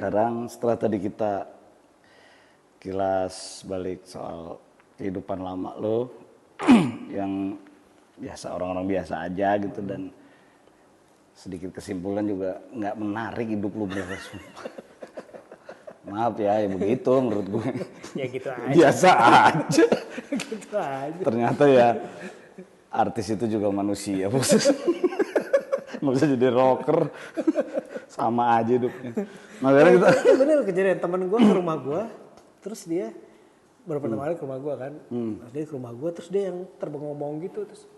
Sekarang setelah tadi kita kilas balik soal kehidupan lama lo yang biasa orang-orang biasa aja gitu dan sedikit kesimpulan juga nggak menarik hidup lo bener sumpah. Maaf ya begitu menurut gue. Ya gitu aja. Biasa aja. Gitu aja. Ternyata ya artis itu juga manusia bos. Nggak bisa jadi rocker. Sama aja hidupnya. Makanya kita Itu bener kejadian temen gue ke rumah gue, terus dia beberapa kali ke rumah gue kan, dia ke rumah gue terus dia yang terbengong-bengong gitu terus.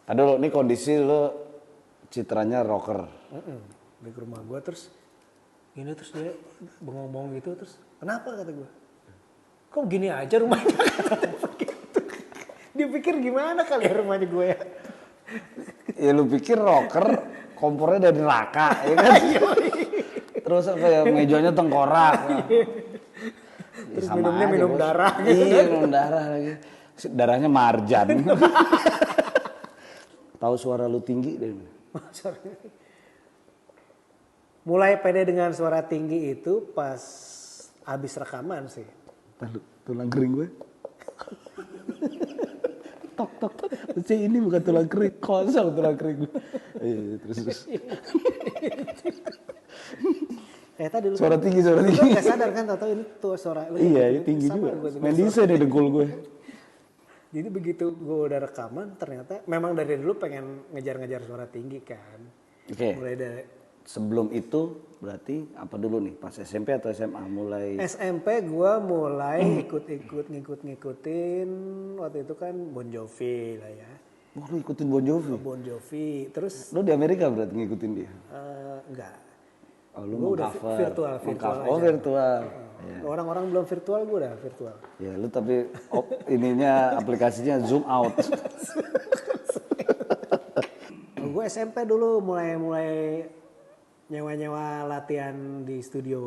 aduh ini kondisi lo citranya rocker. Dia ke rumah gue terus ini terus dia bengong-bengong gitu terus kenapa kata gue, kok gini aja rumahnya kata gue gitu. Dia pikir gimana kali ya rumahnya gue ya. Ya lu pikir rocker kompornya dari neraka ya kan? Terus apa ya mejanya tengkorak. Terus Sama minumnya aja, minum bos. darah gitu. Iya minum darah lagi. Darahnya marjan. Tahu suara lu tinggi deh. Mulai pede dengan suara tinggi itu pas habis rekaman sih. Tulang kering gue. Tok tok tok. Ini bukan tulang kering, kosong tulang kering gue. Iya, terus. Kayak tadi lu Suara tinggi. lu gak sadar kan tahu ini tuh suara lu. Iya, tinggi juga. Main DC deh dengkul gue. Jadi begitu gue udah rekaman ternyata memang dari dulu pengen ngejar-ngejar suara tinggi kan. Oke. Mulai dari Sebelum itu berarti apa dulu nih? Pas SMP atau SMA mulai? SMP gue mulai ngikutin waktu itu kan Bon Jovi lah ya. Wah lu ikutin Bon Jovi? Bon Jovi terus Lu di Amerika berarti ngikutin dia? enggak. Oh lu Gue udah meng-cover. virtual Oh aja. virtual. Ya. Orang-orang belum virtual gue udah virtual. Ya lu tapi ininya aplikasinya zoom out. Gue SMP dulu mulai nyewa latihan di studio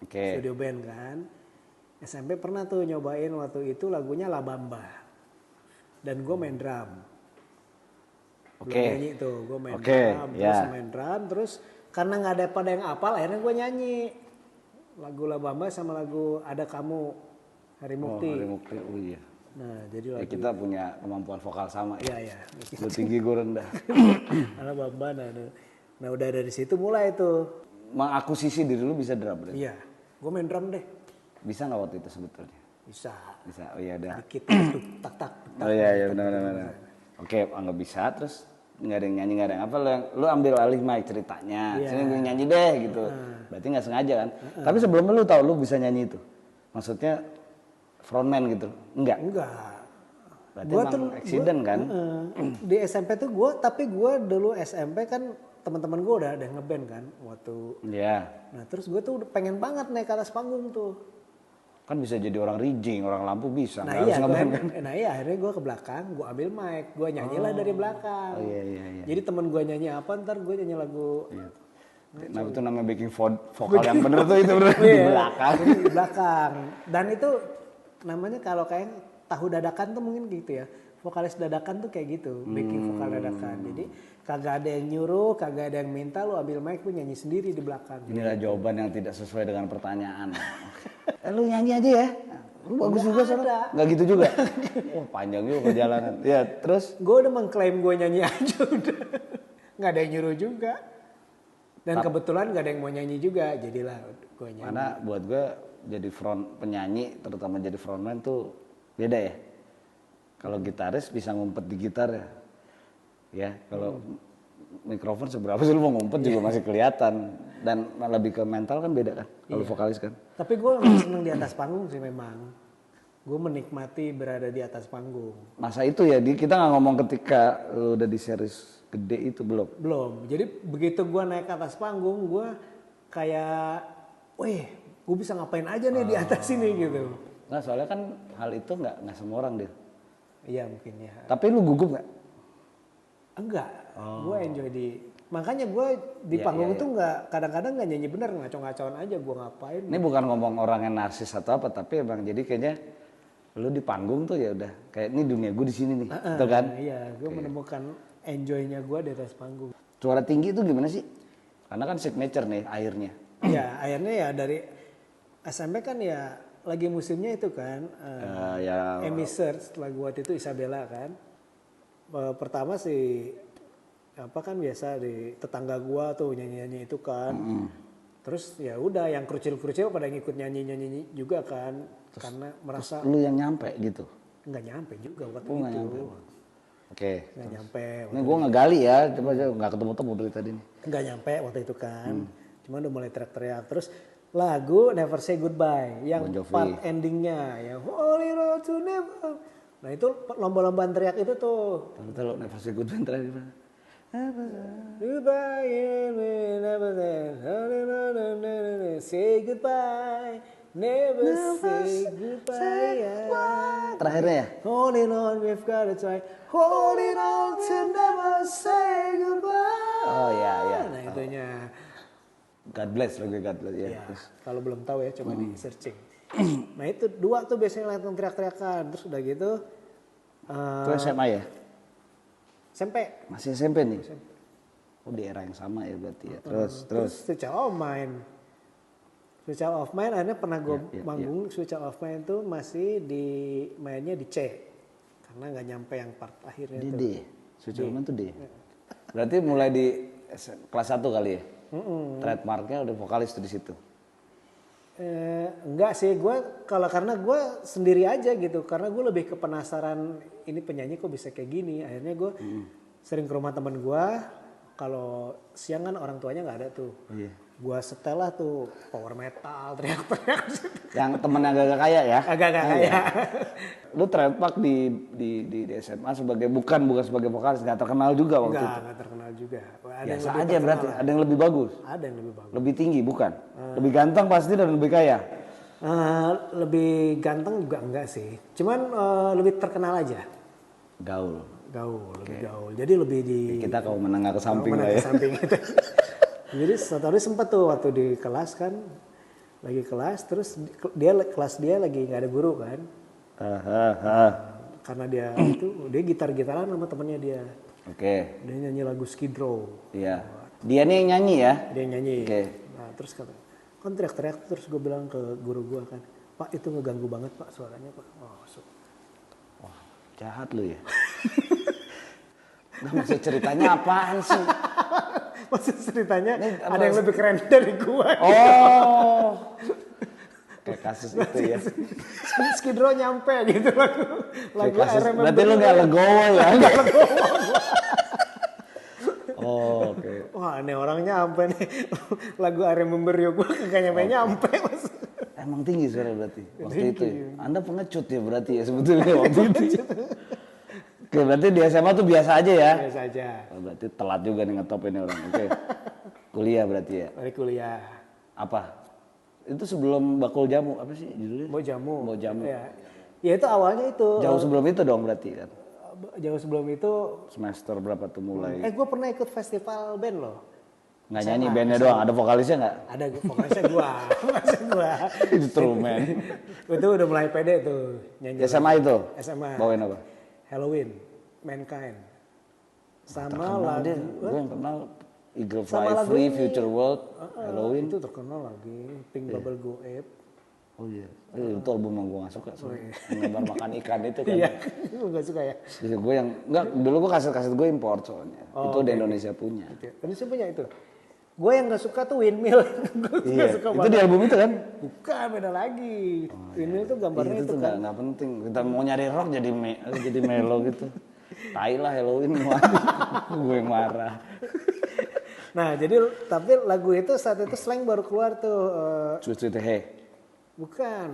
studio band kan. SMP pernah tuh nyobain waktu itu lagunya La Bamba dan gue main drum. Nyanyi tuh gue main drum terus karena nggak ada pada yang apal akhirnya gue nyanyi lagu La Bamba sama lagu Ada Kamu Hari Mukti. Hari Mukti, oh iya. Nah jadi Ya, kita punya kemampuan vokal sama ya. Iya. Lu tinggi gue rendah. La Bamba nah udah dari situ mulai tuh. Mengakuisisi diri lu bisa drum berarti? Iya, gue main drum deh. Bisa nggak waktu itu sebetulnya? Bisa. Oh iya udah. Dikit tak. Oh iya benar. Oke, nggak bisa terus nggak ada yang nyanyi nggak ada yang apa lu ambil alih mic ceritanya. Sini gue nyanyi deh gitu. Berarti nggak sengaja kan? Tapi sebelum lu tahu lu bisa nyanyi itu, maksudnya frontman gitu? Enggak. Berarti Gua emang accident kan? Di SMP tuh tapi gue dulu SMP kan teman-teman gue udah ada yang ngeband kan waktu. Iya. Nah terus gue tuh pengen banget naik ke atas panggung tuh. Kan bisa jadi orang rigging, orang lampu bisa. Nah iya, akhirnya gue ke belakang, gue ambil mic, gue nyanyilah dari belakang. Oh iya. Jadi temen gue nyanyi apa, ntar gue nyanyi lagu. Iya. Nah itu namanya backing vokal yang bener tuh itu bener di belakang. Di belakang. Dan itu namanya kalau kayak tahu dadakan tuh mungkin gitu ya. Vokalis dadakan tuh kayak gitu, backing vokal dadakan. Jadi kagak ada yang nyuruh, kagak ada yang minta, lu ambil mic lu nyanyi sendiri di belakang. Inilah jawaban yang tidak sesuai dengan pertanyaan. Lu nyanyi aja ya. Lu bagus juga soalnya. Nggak gitu juga. Wah panjang juga perjalanan. Ya terus? Gue udah mengklaim gue nyanyi aja udah. Nggak ada yang nyuruh juga. Dan kebetulan nggak ada yang mau nyanyi juga. Jadilah gue nyanyi. Karena buat gue jadi penyanyi terutama jadi frontman tuh beda ya. Kalau gitaris bisa ngumpet di gitar ya. Ya kalau mikrofon seberapa sih lu mau ngumpet juga masih kelihatan. Dan lebih ke mental kan beda kan. Kalau vokalis kan. Tapi gue memang seneng di atas panggung sih memang. Gue menikmati berada di atas panggung. Masa itu ya, kita nggak ngomong ketika lu udah di series gede itu belum? Belum. Jadi begitu gue naik ke atas panggung, gue kayak, wih, gue bisa ngapain aja nih di atas ini gitu. Nah soalnya kan hal itu nggak semua orang deh. Iya mungkin ya. Tapi lu gugup nggak? Enggak. Gue enjoy makanya gue di panggung itu nggak kadang-kadang nggak nyanyi bener, ngaco-ngacoan aja gue ngapain. Ini bukan ngomong orang yang narsis atau apa, tapi emang jadi kayaknya lu di panggung tuh ya udah kayak ini dunia gue di sini nih, betul kan? Iya, gue menemukan enjoynya gue di atas panggung. Suara tinggi itu gimana sih? Karena kan signature nih airnya. Ya akhirnya ya dari SMP kan ya lagi musimnya itu kan. Ya Amy Search lagu waktu itu Isabella kan. Pertama sih apa kan biasa di tetangga gua tuh nyanyi-nyanyi itu kan. Terus ya udah yang kerucil-kerucil pada ngikut nyanyi-nyanyi juga kan. Karena merasa lu yang nyampe gitu. nggak nyampe juga waktu Nggak itu. nyampe. Oke. Nggak nyampe. Ini gue ngegali ya, coba aja nggak ketemu-temu dari tadi nih. Nggak nyampe waktu itu kan. Cuman udah mulai teriak-teriak. Terus lagu Never Say Goodbye yang Bon Jovi. part endingnya yang Holy Road to Never. Nah itu lomba-lombaan teriak itu tuh. Tahu Never Say Goodbye terakhir gimana? Goodbye, never say goodbye, never say goodbye. Terakhirnya ya? Holding on, we've got to try. Holding on to never say goodbye. Oh iya iya. Nah itunya. God bless lagu God bless ya. Ya, kalau belum tahu ya coba di searching. Nah itu dua tuh biasanya latihan teriak-teriakan. Terus udah gitu. Itu SMA ya? SMP. Masih SMP nih? Oh di era yang sama ya berarti ya. Terus. Switch Out of Mind. Switch Out of Mind akhirnya pernah gue manggung Switch Out of Mind tuh masih di mainnya di C. Karena nggak nyampe yang part akhirnya Di tuh. D. Switch Off tuh D. Berarti mulai di kelas 1 kali ya? Trademarknya udah vokalis tuh di situ. Enggak sih, karena gue sendiri aja gitu, karena gue lebih ke penasaran ini penyanyi kok bisa kayak gini. Akhirnya gue sering ke rumah teman gue, kalau siang kan orang tuanya nggak ada tuh. Iya. Gue setel lah tuh power metal, teriak-teriak. Yang temen yang agak kaya ya? Agak-agak kaya. Lu trademark di SMA sebagai bukan sebagai vokalis, nggak terkenal juga waktu itu. Nggak terkenal juga. Ada yang Biasa lebih aja terkenal berarti, lah. ada yang lebih bagus. Ada yang lebih bagus. Lebih tinggi bukan? Lebih ganteng pasti dan lebih kaya. Lebih ganteng juga enggak sih. Cuman lebih terkenal aja. Gaul. Lebih gaul. Jadi lebih di Kita kalau menengah ke samping lah menengah ya. ke samping gitu. Jadi suatu hari sempet tuh waktu di kelas kan, lagi kelas terus kelas dia lagi nggak ada guru kan. Karena dia dia gitar-gitaran sama temennya dia. Oke. Dia nyanyi lagu Skid Row. Iya. Dia nih yang nyanyi ya? Dia nyanyi. Oke. Nah terus kan teriak-teriak terus gue bilang ke guru gue kan, Pak itu ngeganggu banget Pak suaranya Pak. Wah, jahat lu ya. Udah maksud ceritanya apaan sih? Maksud ceritanya ada yang lebih keren dari gue. Oh. Kayak kasus itu ya. Skid Row nyampe gitu lagu Kayak kasus, I Remember berarti lu You. gak legowo ya? Oh, oke. Wah ini orang nyampe nih. Lagu I Remember You gue kagak nyampe Mas. Emang tinggi suara berarti waktu itu ya? Anda pengecut ya berarti ya sebetulnya waktu itu. Oke berarti di SMA tuh biasa aja ya? Biasa aja. Oh, berarti telat juga nih ngetop ini orang. Oke. Kuliah berarti ya? Dari kuliah. Apa? Itu sebelum Bakul Jamu apa sih judulnya? Mau jamu. Mau Jamu. Ya itu awalnya itu. Jauh sebelum itu dong berarti kan? Jauh sebelum itu. Semester berapa tuh mulai? Gue pernah ikut festival band loh. Nggak nyanyi bandnya doang, ada vokalisnya nggak? Ada vokalisnya gua. Instrumen. Itu udah mulai pede tuh nyanyi. SMA itu? SMA. Bawain apa? Halloween, Mankind. Sama Terkenal lagu. dia, gue yang kenal Eagle Sama Fly lagu Free, ini. Future World, Halloween. Itu terkenal lagi. Pink Bubble Go Ape. Oh iya, itu album yang gue gak suka. Menggambar makan ikan itu kan. Iya, lu gak suka ya? Jadi gue yang, enggak, dulu gue kaset-kaset gue import soalnya. Itu di Indonesia punya. Indonesia punya itu. Gue yang gak suka tuh Windmill. Gue Iya, suka itu banget. di album itu kan? Bukan, beda lagi. Windmill tuh gambarnya Itu itu tuh kan. nggak penting. Kita mau nyari rock jadi melo gitu. Tai lah Halloween gue yang marah. Nah jadi tapi lagu itu saat itu Slank baru keluar tuh. Sweet Sweet Hey. Bukan.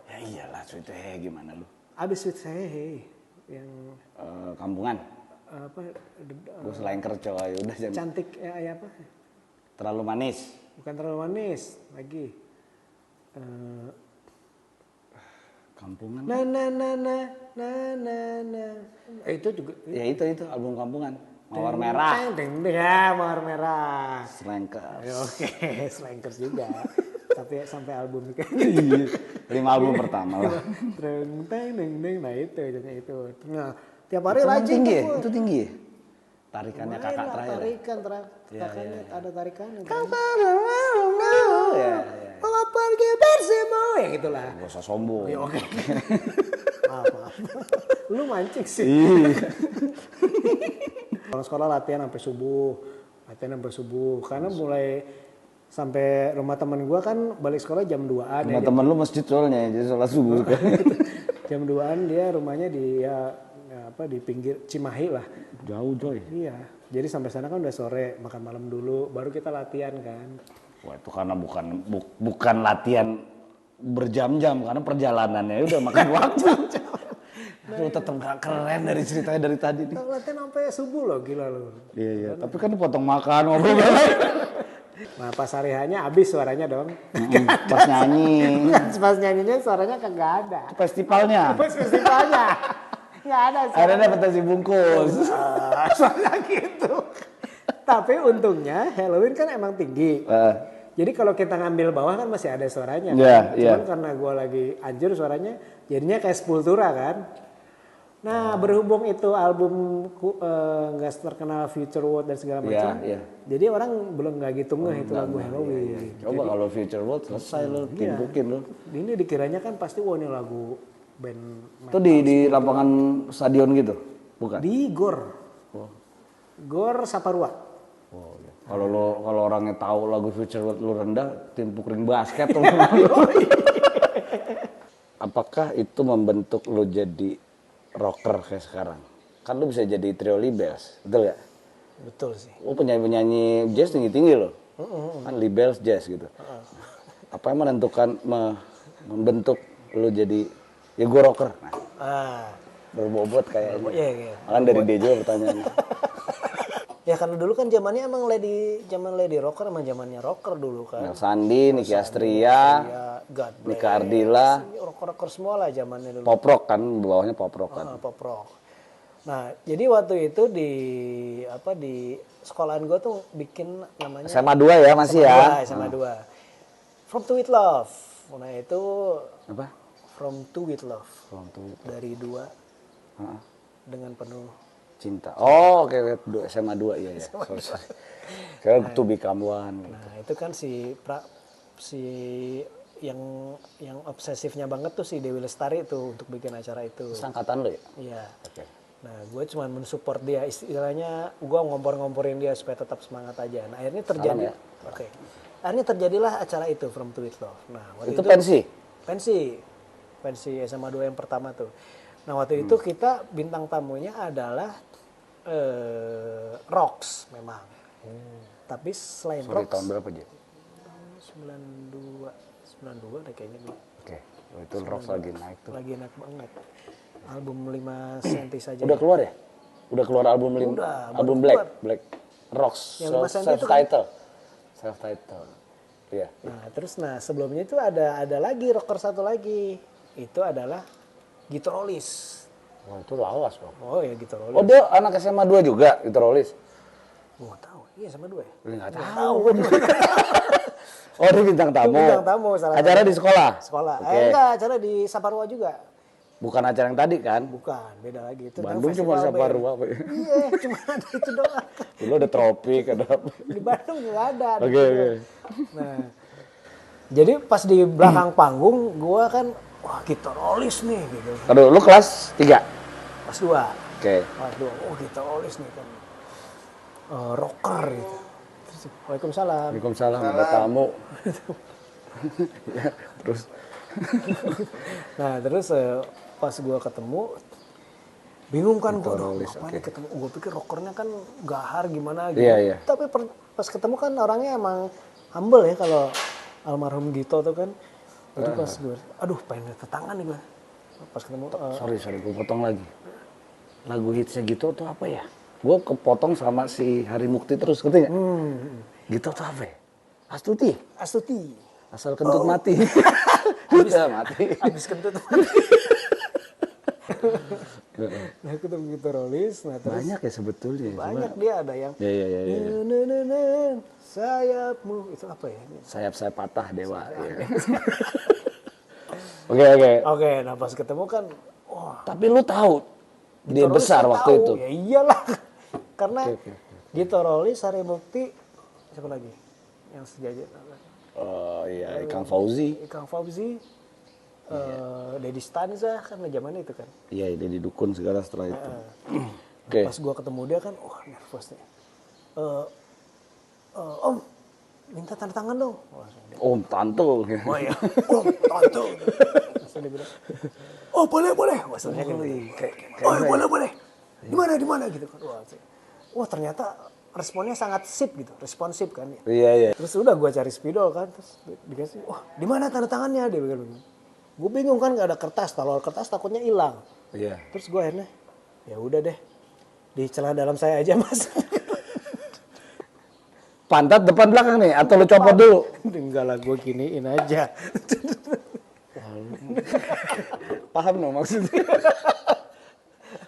Ya iyalah Sweet Hey gimana lu? Abis Sweet Hey yang Kampungan. apa Gue selain kerco aja udah jangan. cantik ya apa? Terlalu manis. Bukan terlalu manis lagi. Kampungan. Na na na na na na na. Itu juga. Ya itu album Kampungan. Mawar Merah. Ya Mawar Merah. Slankers. Oke, Slankers juga. Tapi sampai album kan. 5 album pertama lah. Nah itu jadinya itu. Nah tiap hari Itu lagi tinggi ya? tuh. Itu tinggi ya? tarikannya Main kakak lah, terakhir. tarikan kakaknya ada tarikannya kan. Ya, Mau pergi bersemu ya gitulah. Gak usah sombong. Ya oke. Maaf. Lu mancing sih. Kalau sekolah latihan sampai subuh. Karena mulai sampai rumah teman gua kan balik sekolah jam 2-an Rumah temen lu masjid soalnya, jadi sholat subuh. Jam 2-an dia rumahnya di di pinggir Cimahi lah. Jauh coy. Iya. Jadi sampai sana kan udah sore, makan malam dulu, baru kita latihan kan. Wah itu karena bukan latihan berjam-jam, karena perjalanannya udah makan waktu. Lu tetep gak keren dari ceritanya dari tadi nih. Kita latihan sampai subuh loh, gila loh. Iya. Tapi kan dipotong makan, ngobrol. Nah pas hari hanya habis suaranya dong. Pas nyanyi. Pas nyanyinya suaranya kagak ada. Festivalnya. Pas festivalnya. Nggak ada suara. Akhirnya dapat nasi bungkus. Soalnya gitu. Tapi untungnya Halloween kan emang tinggi. Jadi kalau kita ngambil bawah kan masih ada suaranya. Iya, Kan? Cuman karena gue lagi anjir suaranya, jadinya kayak Sepultura kan. Nah berhubung itu album nggak terkenal Future World dan segala macam. Iya. Jadi orang belum nggak gitu ngeh itu lagu Halloween. Coba kalau Future World selesai lo, timbukin lo. Ini dikiranya kan pasti wah ini lagu band Itu di lapangan stadion gitu? Bukan? di GOR. Oh. GOR Saparua. Oh, iya. Kalau orangnya tahu lagu Future World lu rendah, tim pukring basket tuh. Apakah itu membentuk lu jadi rocker kayak sekarang? Kan lu bisa jadi trio Libels, betul ya? Betul sih. Lu penyanyi jazz tinggi-tinggi loh. Kan Libels jazz gitu. Apa yang menentukan membentuk lu jadi ya gue rocker? Nah, berbobot kayaknya. Iya. Kan dari dia juga pertanyaannya. Ya karena dulu kan zamannya emang zaman lady rocker emang zamannya rocker dulu kan. Mel Sandi, Nicky Astria, Ya, God Bless. Nika Ardila, Rocker-rocker semua lah zamannya dulu. pop rock kan, bawahnya pop rock kan. Pop rock. Nah, jadi waktu itu di sekolahan gue tuh bikin namanya SMA 2 ya masih ya? SMA 2. From to with love. Nah, itu Apa? From to with love. From to Dari dua Heeh. dengan penuh Cinta. Oh, oke, SMA 2 iya. Sorry. Sekarang to become one. Gitu. Nah, itu kan si yang obsesifnya banget tuh si Dewi Lestari tuh untuk bikin acara itu. Terus angkatan lo ya? Iya. Oke. Nah, gue cuma mensupport dia, istilahnya gue ngompor-ngomporin dia supaya tetap semangat aja. Nah, akhirnya terjadi. ya? Oke. Akhirnya terjadilah acara itu From to With Love. Nah, waktu Itu pensi? Pensi SMA 2 yang pertama tuh. Nah, waktu itu kita bintang tamunya adalah Rocks memang. Tapi selain Sorry, Rocks tahun berapa aja? 92 deh kayaknya gue. Oke. Oh, itu rock lagi naik tuh. Lagi enak banget. Album 5 cm saja. Udah keluar ya? Udah keluar album Udah, album baru Black Rocks. Yang 5 cm itu kan? Self-title. Iya. Nah, terus sebelumnya itu ada lagi rocker satu lagi. Itu adalah Gitrolis. Wah, itu lawas, Bang. Oh ya Gitrolis. Oh, dia anak SMA 2 juga, Gitrolis. Gua nggak tahu. Iya sama 2 ya? Enggak tahu. Oh, dia bintang tamu. Dia bintang tamu, salah acara satu. di sekolah. Sekolah. Oke. Enggak, acara di Saparua juga. Bukan acara yang tadi kan? Bukan, beda lagi. Itu Bandung namanya cuma festival Saparua, band. Pak. Iya, cuma ada itu doang. Dulu ada tropik, ada apa. Di Bandung nggak ada. Oke. Nah, jadi pas di belakang panggung, gua kan, wah Gitrolis nih gitu. Aduh, lu kelas 3? Kelas 2. Oke. Kelas 2, oh Gitrolis nih kan. Rocker gitu. Terus, Waalaikumsalam. Waalaikumsalam, ada tamu. Ya, terus Nah terus pas gue ketemu bingung kan gue Gitrolis, ngapain ketemu, gue pikir rockernya kan gahar gimana gitu. Iya. Tapi pas ketemu kan orangnya emang humble ya kalau almarhum Gito tuh kan. Jadi pas gue, aduh pengen ketangan nih gue. Pas ketemu. sorry, gue potong lagi. Lagu hitsnya gitu tuh apa ya? Gue kepotong sama si Hari Mukti terus, ngerti nggak? Gitu tuh apa ya? Astuti. Asal kentut mati. Udah mati. Habis kentut. Nah ketemu Gitrolis. Nah terus Banyak ya sebetulnya. banyak dia ada yang Iya. sayapmu itu apa ya? Sayap-sayap patah dewa. Ya. Oke. Oke, nah pas ketemu kan, wah Tapi lu tahu dia Gitrolis besar kan waktu tahu. itu. Ya iyalah. Karena Oke. Gito Roli, Sari Mukti, siapa lagi yang sejajar? Oh iya, Kang Fauzi. Kang Fauzi, Dedi Stanza kan zamannya itu kan. Iya, jadi dukun segala setelah itu. Oke. Pas gua ketemu dia kan, wah nervous nih. Om, minta tanda tangan dong. Om Tante. Oh iya, om, tante. Langsung dia bilang, oh boleh. Maksudnya kan oh boleh. Di mana gitu kan. Wah ternyata responnya sangat responsif kan. Iya. Terus udah gue cari spidol kan, terus dikasih, wah di mana tanda tangannya dia bilang. Gue bingung kan gak ada kertas, kalau ada kertas takutnya hilang. Iya. Terus gue akhirnya, ya udah deh, di celana dalam saya aja mas. Pantat depan belakang nih atau lu copot dulu? Enggak lah, gue giniin aja. Paham dong maksudnya.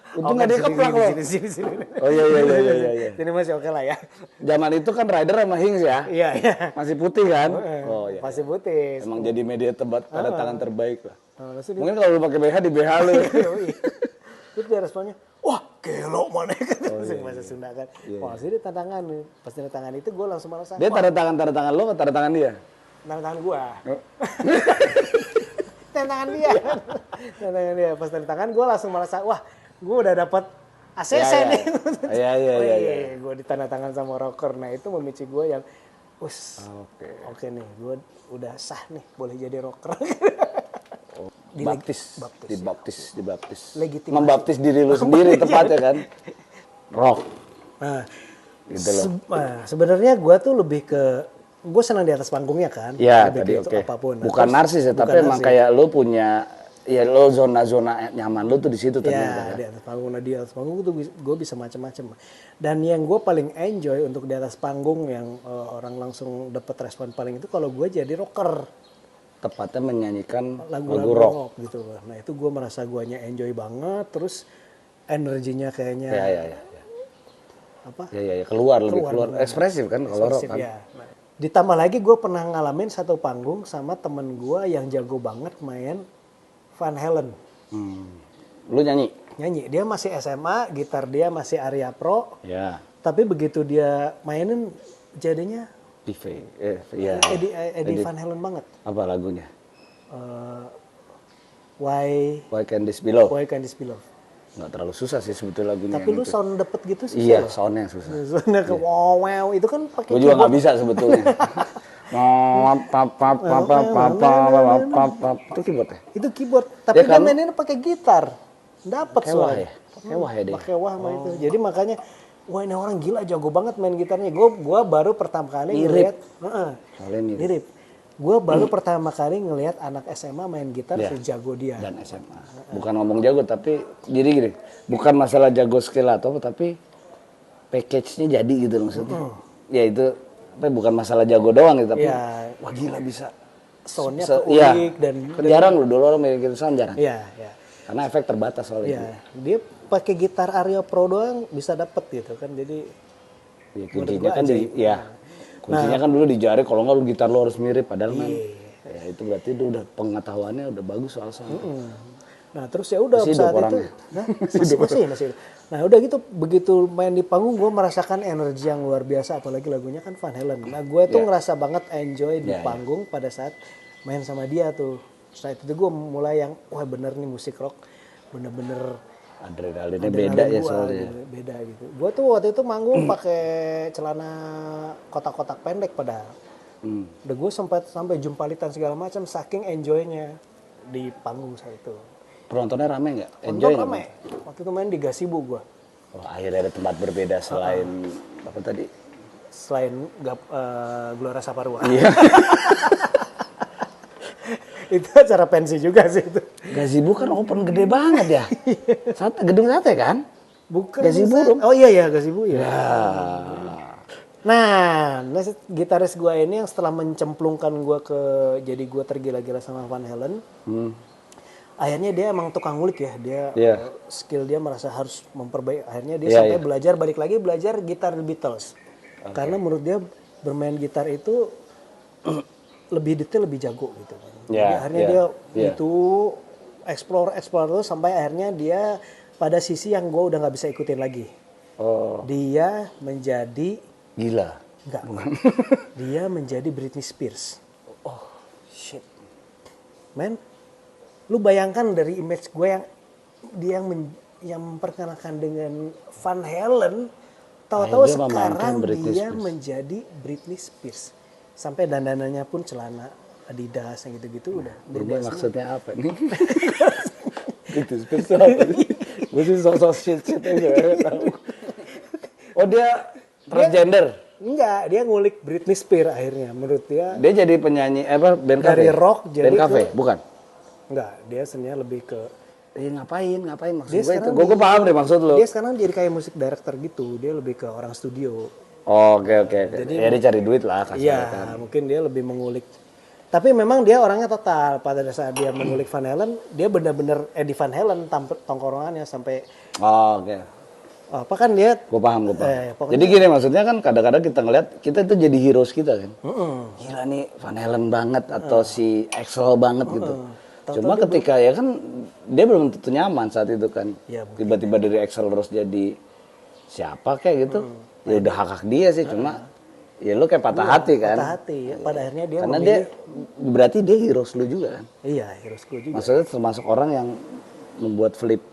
Untung nggak dia keplak loh. Sini. Oh iya. Ini masih oke lah ya. Zaman itu kan Rider sama Hings ya. Iya. Masih putih kan? Oh iya. Masih putih. Emang jadi media tanda tangan terbaik lah. Terus Mungkin kalau lu pakai BH di BH lu. Terus dia responnya, wah gelo mana kan. Bahasa Sunda kan. Wah sih dia tanda tangan nih. Pas tanda tangan itu gue langsung merasa. Dia tanda tangan lu atau tanda tangan dia? Tanda tangan gue. Tanda tangan dia. Tanda tangan dia. Pas tanda tangan gue langsung merasa, wah gue udah dapat ACC nih. Iya. Gue ditanda tangan sama rocker. Nah itu memicu gue yang, oke nih, gue udah sah nih, boleh jadi rocker. Dibaptis. Legitimasi. Membaptis diri lu sendiri tepatnya kan. Rock. Nah, Gitu loh. sebenarnya gue tuh lebih ke, gue senang di atas panggungnya kan. Iya Lebih tadi ke itu oke. apapun. Nah, Bukan terus- narsis ya, tapi bukan emang narsis. kayak lu punya, ya lo zona-zona nyaman lu tuh di situ ternyata. Ya, di atas panggung. Nah, di atas panggung tuh gue bisa macam-macam. Dan yang gue paling enjoy untuk di atas panggung yang orang langsung dapat respon paling itu kalau gue jadi rocker. Tepatnya menyanyikan Lagu-lagu lagu rock. rock gitu. Nah itu gue merasa guanya enjoy banget. Terus energinya kayaknya Ya. apa? Ya, keluar ekspresif kan kalau rock kan. Ya. Nah, ditambah lagi gue pernah ngalamin satu panggung sama temen gue yang jago banget main Van Halen. Lu nyanyi? Nyanyi, dia masih SMA, gitar dia masih Aria Pro. Ya. Tapi begitu dia mainin jadinya Iya. Eddie Van Halen banget. Apa lagunya? Why Can This Be Love? Can This Be Love? Nggak terlalu susah sih sebetulnya lagunya. Tapi yang lu itu. sound dapet gitu sih. Iya, soundnya yang susah. Soundnya ke wow itu kan pakai Gue juga nggak keyboard. bisa sebetulnya. Itu keyboard ya? Itu keyboard, tapi Ya dia kan? mainnya pakai gitar. Dapat Pakai wah suara. ya? Pakai wah ya dia? Pakai wah sama itu. Jadi makanya wah ini orang gila jago banget main gitarnya. Gua baru pertama kali ngeliat Soalnya mirip. mirip. Gue baru pertama kali ngelihat anak SMA main gitar Iya. sejago dia. Dan SMA. Bukan ngomong jago tapi jadi gini, bukan masalah jago skill atau apa tapi package-nya jadi gitu loh maksudnya. Ya itu tapi bukan masalah jago doang gitu tapi Ya, wah gila bisa. soundnya Iya. unik dan Jarang loh dulu orang main gitu sound jarang. Iya. Karena efek terbatas soalnya. Iya, dia pakai gitar Aria Pro doang bisa dapet gitu kan. Jadi Ya, kuncinya kan kuncinya kan dulu di jari kalau nggak lu gitar lu harus mirip padahal kan. Ya itu berarti itu udah pengetahuannya udah bagus soal sound. nah terus ya udah Masih saat hidup itu orangnya. masih. Nah udah gitu begitu main di panggung gue merasakan energi yang luar biasa apalagi lagunya kan Van Halen. Nah gue tuh ngerasa banget enjoy di panggung pada saat main sama dia tuh. Saat itu gue mulai yang wah bener nih musik rock bener-bener Adrenalinnya beda ya soalnya. beda gitu. Gue tuh waktu itu manggung pakai celana kotak-kotak pendek padahal. Udah gue sempat sampai jumpalitan segala macam saking enjoynya di panggung saat itu. Penontonnya rame nggak? Enjoy Enjoy nggak? rame. Waktu itu main di Gazebo gue. Oh, akhirnya ada tempat berbeda selain apa tadi? Selain Gelora Saparua. Iya. Itu acara pensi juga sih itu. Gazebo kan open gede banget ya. Gedung sate kan? Bukan. Gazebo dong. Oh iya Gazebo ya. Ya. Nah, gitaris gue ini yang setelah mencemplungkan gue ke jadi gue tergila-gila sama Van Halen. Akhirnya dia emang tukang ngulik ya. Dia skill dia merasa harus memperbaiki. Akhirnya dia sampai belajar gitar The Beatles. Karena menurut dia bermain gitar itu lebih detail, lebih jago gitu. Jadi akhirnya dia itu explore terus sampai akhirnya dia pada sisi yang gue udah nggak bisa ikutin lagi. Oh, Dia menjadi gila. enggak. Dia menjadi Britney Spears. Oh, shit. Men, lu bayangkan dari image gue yang dia yang memperkenalkan dengan Van Halen, tahu-tahu Akhirnya memainkan sekarang Britney dia Spears. menjadi Britney Spears. Sampai dandanannya pun celana Adidas yang gitu-gitu udah Ini berubah semua. maksudnya apa nih? Britney Spears itu apa sih? Gue sih sok-sok shit aja gak tahu. Oh dia transgender. Enggak, dia ngulik Britney Spears akhirnya. Menurut dia Dia jadi penyanyi band dari cafe? rock jadi band cafe, ke- bukan? enggak, dia sebenarnya lebih ke Ngapain maksud dia gue itu. sekarang Gue paham deh maksud lo. dia sekarang jadi kayak musik director gitu. Dia lebih ke orang studio. Oh, oke. Ya dia cari duit lah kasarnya Iya, kan. mungkin dia lebih mengulik. Tapi memang dia orangnya total. Pada saat dia mengulik Van Halen, dia benar-benar Eddie Van Halen tongkrongannya sampai Oh, oke. apa kan dia Gue paham. pokoknya- Jadi gini maksudnya kan kadang-kadang kita ngeliat kita itu jadi heroes kita kan. Gila nih Van Halen banget atau si Axl banget gitu. Cuma ketika ya kan dia belum tentu nyaman saat itu kan. Ya, Tiba-tiba dari Axl terus jadi siapa kayak gitu. Ya udah hak dia sih cuma ya lu kayak patah hati kan. patah hati. Ya. Pada akhirnya dia Karena memilih, dia berarti dia heroes lu juga kan. iya, heroesku juga. Maksudnya termasuk orang yang membuat flip.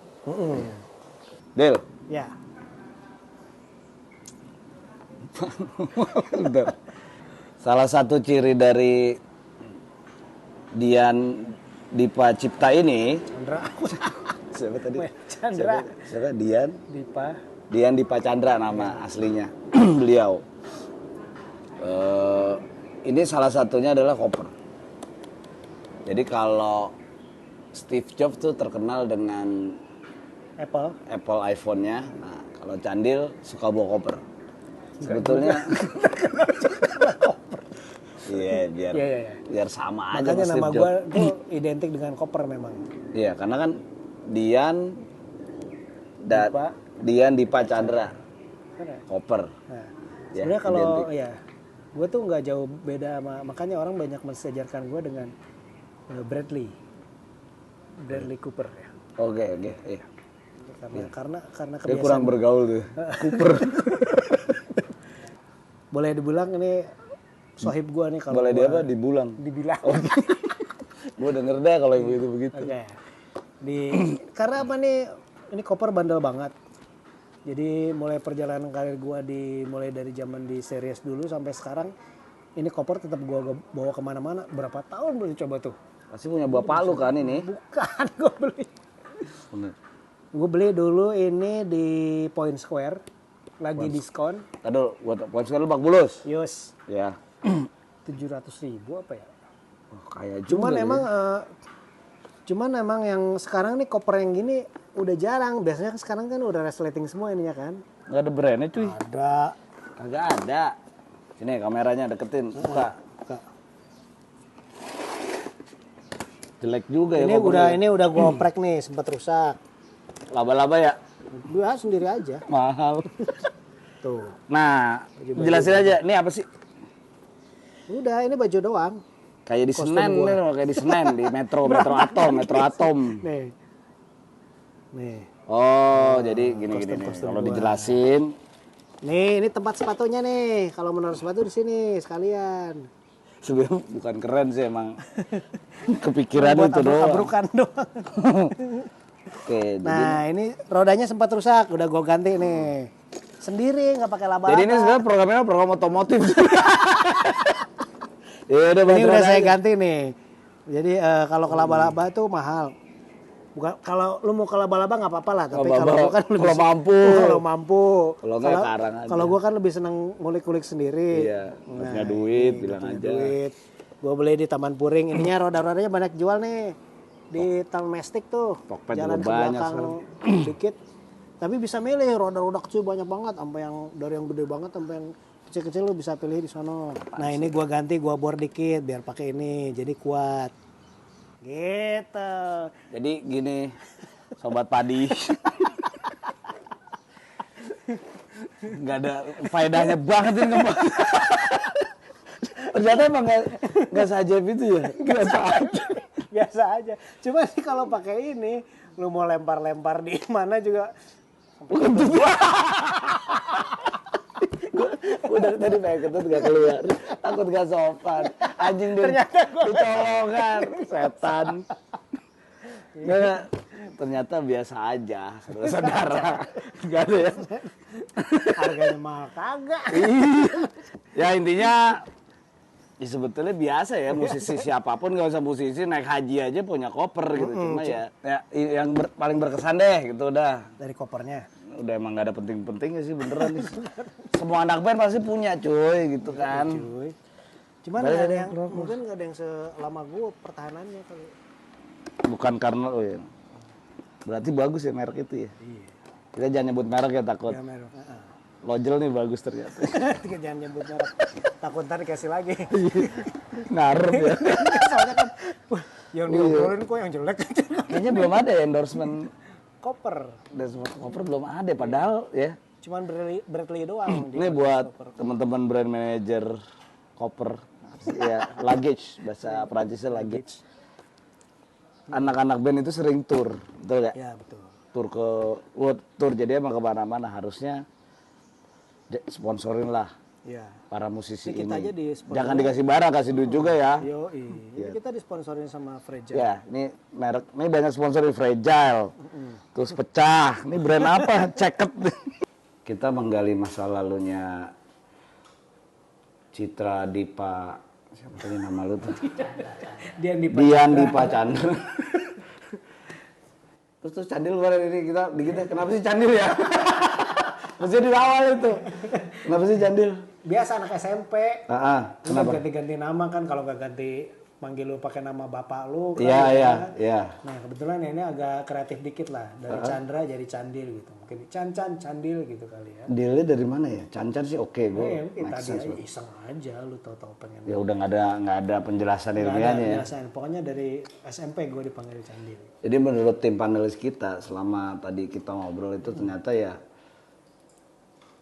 Del. Ya. Bentar. Salah satu ciri dari Dian Dipa Cipta ini, Chandra. siapa tadi? Chandra. Siapa? Dian Dipa Chandra nama aslinya beliau. Ini salah satunya adalah koper. Jadi kalau Steve Jobs tuh terkenal dengan Apple. iPhone-nya. Nah, kalau Candil suka bawa koper. Sebetulnya iya biar sama aja Makanya sama nama Steve gue Jobs. tuh identik dengan koper memang. Iya, karena kan Dian Dipa. Dian Dipa Chandra Kan ya? koper. Nah, Ya, sebenarnya kalau identik. ya, gue tuh nggak jauh beda sama, makanya orang banyak mensejarkan gue dengan Bradley Cooper ya. Oke, iya. Karena Dia kebiasaan. kurang bergaul tuh. Cooper. Boleh dibilang ini sohib gue nih kalau Boleh gua dia apa? Dibulang. dibilang. Gue denger deh kalau begitu begitu. Oke. Karena apa nih? Ini koper bandel banget. Jadi mulai perjalanan karir gue mulai dari zaman di series dulu sampai sekarang, ini koper tetap gue bawa kemana-mana. Berapa tahun belum coba tuh? Pasti punya buah palu kan ini. Bukan, gue beli. Bener. Gue beli dulu ini di Point Square, lagi diskon. Aduh, buat poin sekali Bang Bulus. Yus, Ya. 700.000 apa ya? Oh, kayak Cuman juga. emang cuman yang sekarang nih koper yang gini udah jarang. Biasanya kan sekarang kan udah resleting semua ininya kan. Enggak ada brandnya cuy. Ada. Kagak ada. Sini kameranya deketin. Buka. Jelek juga ya kopernya. Ini udah gua oprek nih, sempat rusak. Laba-laba ya. Gua sendiri aja. Mahal. Tuh. Nah, jelasin aja. Ini apa sih? Udah, ini baju doang. Kayak di Senen, nih, kayak di Senen, di Metro Atom. Nih. Nih. Oh, jadi gini nih. Kalau dijelasin, Nih, ini tempat sepatunya nih. Kalau menurut sepatu di sini sekalian. sebenarnya bukan keren sih emang. Kepikiran Buat itu doang. abruk-abrukan doang. Oke, Nah, ini rodanya sempat rusak, udah gue ganti nih. Sendiri, nggak pakai laba-laba. jadi ini sebenarnya programnya program otomotif. Ya udah Ini udah saya aja. ganti nih. Jadi kalau ke laba-laba tuh mahal. Bukan, kalau lu mau ke laba-laba nggak apa-apa lah. Tapi Nggak kalau apa-apa. gua kan lebih Kalau mampu. Kalau mampu. Kalau nggak ya karang aja. Kalau gua kan lebih seneng ngulik-ngulik sendiri. Iya, nggak punya duit, bilang punya aja. Duit. Gua beli di Taman Puring. Ininya roda-rodanya banyak jual nih. Di Taman Mestik tuh. Tokped Jalan juga ke banyak belakang dikit. Tapi bisa milih roda-roda kecil banyak banget. Sampai yang dari yang gede banget sampai yang kecil-kecil lu bisa pilih di sono. Nah ini gua ganti, gua bor dikit biar pakai ini. Jadi kuat. Gitu. Jadi gini, sobat padi. Nggak ada faedahnya banget ini ngebahas. Ternyata emang nggak saja itu ya. Biasa aja. Biasa aja. Cuma sih kalau pakai ini, lu mau lempar-lempar di mana juga. Bukan tuh. dari tadi pengen ketut gak keluar. Takut gak sopan. Anjing dicolongan. Setan. Nggak, ternyata biasa aja. Saudara. Gak ada ya. Harganya mahal kagak. Ya intinya ya sebetulnya biasa ya musisi siapapun gak usah musisi naik haji aja punya koper gitu. Cuma ya yang paling berkesan deh gitu udah. Dari kopernya. Udah emang gak ada penting-pentingnya sih beneran nih. Semua anak band pasti punya cuy gitu kan. Cuy. Cuman nggak ada yang mungkin nggak ada yang selama gue pertahanannya kali. Bukan karena oh ya. Berarti bagus ya merek itu ya. Iya. Kita jangan nyebut merek ya takut. Ya merek. Lojel nih bagus ternyata. Kita jangan nyebut merek. Takut ntar dikasih lagi. Ngarep ya. Soalnya kan wah, yang diobrolin kok yang jelek. Kayaknya belum ada ya endorsement. Koper. Endorsement koper belum ada padahal ya. Cuman Bradley doang. Ini buat teman-teman brand manager koper. Ya, luggage bahasa Perancisnya luggage. Anak-anak band itu sering tour, betul gak? Ya betul. Tour ke world tour jadi emang kemana-mana harusnya sponsorin lah Ya. para musisi Kita ini. aja disponsori. Jangan dikasih barang, kasih duit juga ya. Ini kita disponsorin sama Fragile. Ya, ini merek, ini banyak sponsorin Fragile, terus pecah. Ini brand apa? Ceket. Kita menggali masa lalunya Citra Dipa, siapa tadi nama lu tuh? Dian Dipa Chandra. Terus Candil kemarin ini kita kenapa sih Candil ya? Maksudnya di awal itu. Kenapa sih Candil? Biasa anak SMP. Kenapa? Ganti-ganti nama kan kalau nggak ganti manggil lu pakai nama bapak lu kan. Iya. Nah, kebetulan ini agak kreatif dikit lah. Dari Chandra jadi Candil gitu. Mungkin Candil gitu kali ya. Dealnya dari mana ya? Cancan sih oke gue. Kita tadi iseng aja lu tahu-tahu pengen. Ya udah nggak ada penjelasan Nggak ada ilmiahnya ya. penjelasan. Pokoknya dari SMP gue dipanggil Candil. Jadi menurut tim panelis kita selama tadi kita ngobrol itu ternyata ya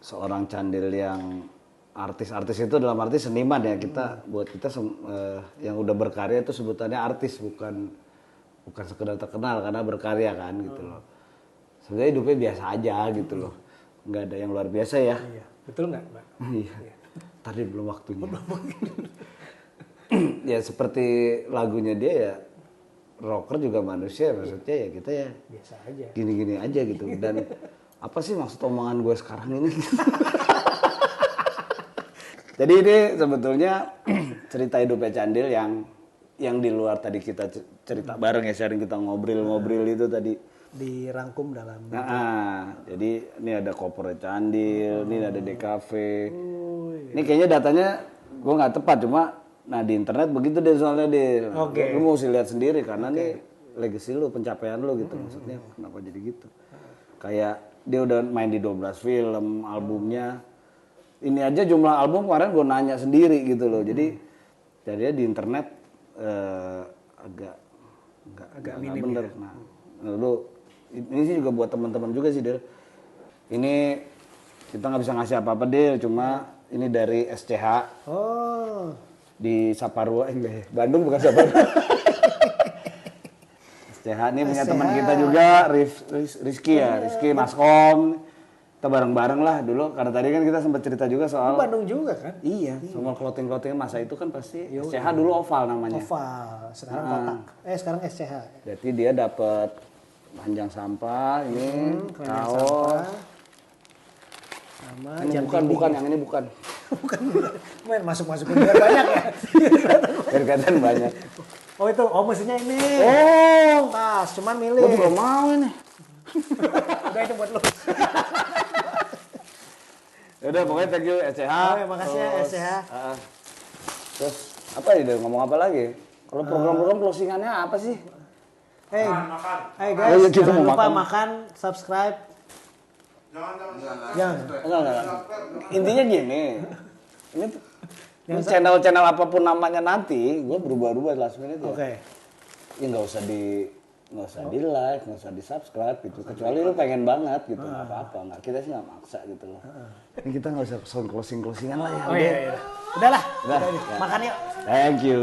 seorang Candil yang artis itu dalam arti seniman ya kita buat kita yang udah berkarya itu sebutannya artis bukan sekedar terkenal karena berkarya kan gitu loh. Sebenarnya hidupnya biasa aja gitu loh, nggak ada yang luar biasa ya. Iya, betul nggak, Mbak? Iya. Tadi belum waktunya. Ya seperti lagunya dia ya, rocker juga manusia maksudnya ya kita ya biasa aja. Gini-gini aja gitu dan apa sih maksud omongan gue sekarang ini? Jadi ini sebetulnya cerita hidupnya Candil yang di luar tadi kita cerita bareng ya, sharing kita ngobrol itu tadi. Dirangkum dalam. Jadi ini ada kopernya Candil, ini ada DKV. Ini kayaknya datanya gue nggak tepat cuma, nah di internet begitu deh soalnya deh. Lu mau sih lihat sendiri karena nih legacy lu, pencapaian lu gitu maksudnya. Kenapa jadi gitu? Kayak dia udah main di 12 film, albumnya. Ini aja jumlah album kemarin gue nanya sendiri gitu loh. Jadi di internet agak minim bener. Ya? Nah, lu ini sih juga buat teman-teman juga sih Del. Ini kita nggak bisa ngasih apa-apa Del, cuma ini dari SCH. Oh. Di Saparua, Bandung bukan Saparua. SCH ini punya teman kita juga, Rizky ya, Rizky Maskom. Kita bareng-bareng lah dulu, karena tadi kan kita sempat cerita juga soal Bandung juga kan? Iya, sama clothing masa itu kan pasti SCH dulu oval namanya. Oval, sekarang kotak. Sekarang SCH. Berarti dia dapat panjang sampah, ini kaos. Sama ini bukan, yang ini bukan. Bukan. Main masuk-masukin biar banyak ya. Biar kelihatan banyak. Oh itu, mesinnya ini. Oh, tas, cuman milih. Gue juga mau ini. Udah itu buat lu. Udah pokoknya thank you SCH. Oh ya makasih ya SCH. Terus apa nih ngomong apa lagi? Kalau program-program closingannya apa sih? Hey guys, jangan lupa makan, subscribe. Jangan. Enggak. Intinya gini. Ini channel apapun namanya nanti, gue berubah-ubah last minute ya. Oke. Ya nggak usah di like, nggak usah di subscribe gitu. Kecuali lu pengen banget gitu, nggak apa-apa. Nggak, kita sih nggak maksa gitu loh. Ini kita nggak usah sound closingan lah ya. Oh iya. Udahlah. Udah. Makan yuk. Thank you.